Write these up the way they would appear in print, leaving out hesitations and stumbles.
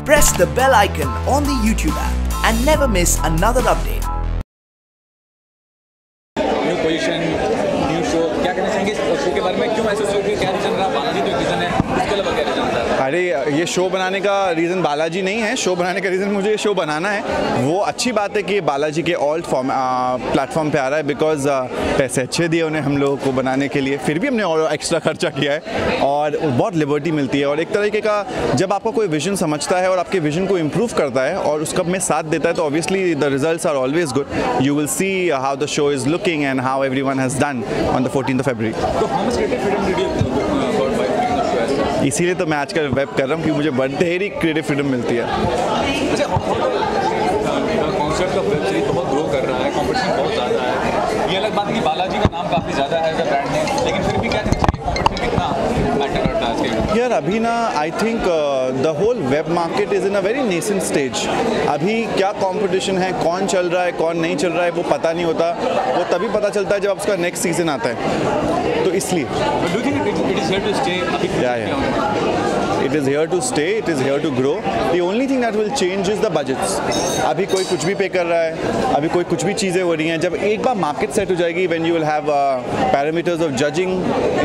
Press the bell icon on the YouTube app and never miss another update. New position, new show, क्या कहना चाहेंगे show के बारे में? क्यों ऐसे शो के क्या रीजन रहा? बालाजी तो रीजन है, उसके अलावा क्या रीजन था? अरे ये शो बनाने का रीज़न बालाजी नहीं है। शो बनाने का रीज़न मुझे ये शो बनाना है। वो अच्छी बात है कि बालाजी के ऑल्ट प्लेटफॉर्म पे आ रहा है, बिकॉज पैसे अच्छे दिए उन्हें हम लोगों को बनाने के लिए, फिर भी हमने और एक्स्ट्रा खर्चा किया है और बहुत लिबर्टी मिलती है। और एक तरीके का जब आपका कोई विजन समझता है और आपके विजन को इम्प्रूव करता है और उसका में साथ देता है, तो obviously the results are always good. You will see how the show is looking and how everyone has done on the 14th of February। तो how much creative freedom did you got by doing the show? इसीलिए तो मैं आजकल web कर रहा हूँ, क्योंकि मुझे ढेरी क्रिएटिव फ्रीडम मिलती है। अच्छा, कॉन्सेप्ट ऑफ वेब सीरीज बहुत ग्रो कर रहा है, कंपटीशन बहुत ज़्यादा है। ये अलग बात है कि बालाजी का नाम काफ़ी ज़्यादा है एज अ ब्रांड नेम, लेकिन फिर भी क्या कहना चाहिए कंपटीशन कितना मैटर करता है इसके? यार अभी ना I think the whole web market is in a very nascent stage. अभी क्या कंपटीशन है, कौन चल रहा है कौन नहीं चल रहा है, वो पता नहीं होता। वो तभी पता चलता है जब उसका नेक्स्ट सीजन आता है, तो इसलिए It is here to stay, it is here to grow. The only thing that will change is the budgets. अभी कोई कुछ भी पे कर रहा है, अभी कोई कुछ भी चीज़ें हो रही हैं। जब एक बार मार्केट सेट हो जाएगी, when you will have parameters of judging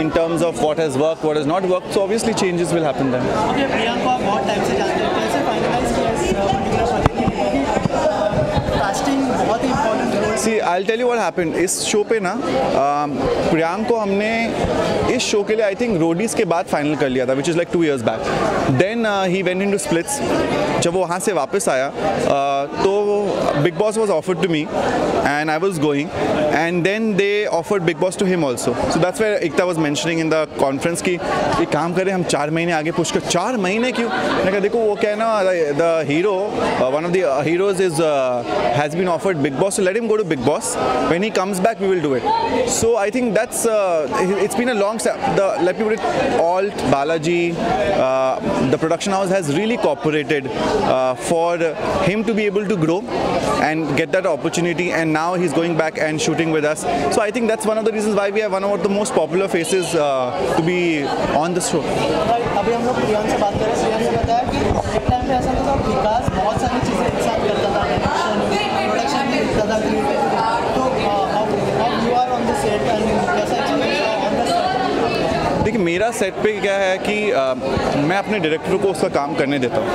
in terms of what has worked, what has not worked, so obviously changes will happen then. Okay, Priyanka आप बहुत टाइम से जानते हैं, कैसे फाइनलाइज किया इस पर्टिकुलर प्रोजेक्ट के लिए? कास्टिंग बहुत ही important role. See, I'll tell you what happened. इस शो पे ना प्रियांक को हमने इस शो के लिए आई थिंक रोडीज़ के बाद फाइनल कर लिया था, विच इज़ लाइक 2 years बैक। Then he went into splits. जब वो वहाँ से वापस आया तो Big Boss was offered to me and I was going, and then they offered Big Boss to him also. So that's where Ekta was mentioning in the conference की एक काम करें हम 4 महीने आगे पुश कर। 4 महीने क्यों? मैंने कहा देखो वो क्या है ना, the hero one of the heroes is has been offered Big Boss, so let him go to Big Boss. When he comes back, we will do it. So I think that's it's been a long step. Let me put it, Alt, Balaji, the production house has really cooperated for him to be able to grow and get that opportunity. And now he's going back and shooting with us. So I think that's one of the reasons why we have one of the most popular faces to be on the show. अभी हम लोग प्रियंका से बात करें। प्रियंका ने बताया कि एक टाइम पे ऐसा था विकास बहुत सारी चीज़ें एक साथ करता था, प्रोडक्शन भी करता था, तो you are on the set and कैसा एक्सपीरियंस ऑन द सेट? देखिए मेरा सेट पे क्या है कि मैं अपने डायरेक्टर को उसका काम करने देता हूँ,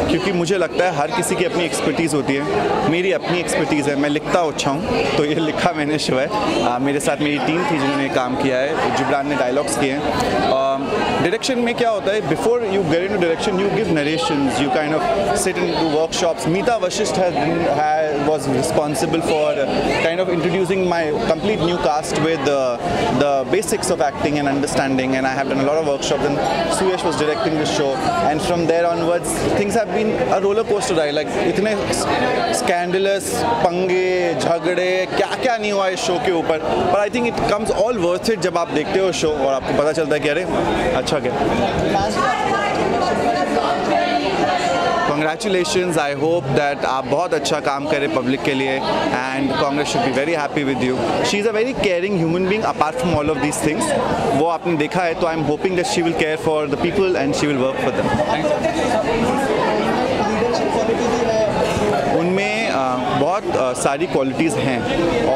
क्योंकि मुझे लगता है हर किसी की अपनी एक्सपर्टीज़ होती है। मेरी अपनी एक्सपर्टीज़ है, मैं लिखता अच्छा हूँ, तो ये लिखा मैंने शो है। मेरे साथ मेरी टीम थी जिन्होंने काम किया है, जिब्रान ने डायलॉग्स किए हैं। डायरेक्शन में क्या होता है, before you get into direction you give narrations, you kind of sit into workshops. Meeta Vashisht was responsible for kind of introducing my complete new cast with the basics of acting and understanding, and I have done a lot of workshops, and Suyash was directing the show, and from there onwards things have been a roller coaster ride. Like इतने scandalous पंगे झगड़े क्या क्या नहीं हुआ इस show के ऊपर, but I think it comes all worth it जब आप देखते हो शो और आपको पता चलता है कि अरे अच्छा क्या। Congratulations, I hope that आप बहुत अच्छा काम करें पब्लिक के लिए, and Congress should be very happy with you. She is a very caring human being apart from all of these things. वो आपने देखा है, तो I'm hoping that she will care for the people and she will work for them. उनमें बहुत सारी qualities हैं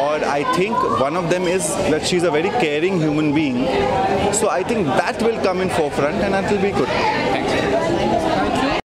और I think one of them is that she is a very caring human being. So I think that will come in forefront and that will be good.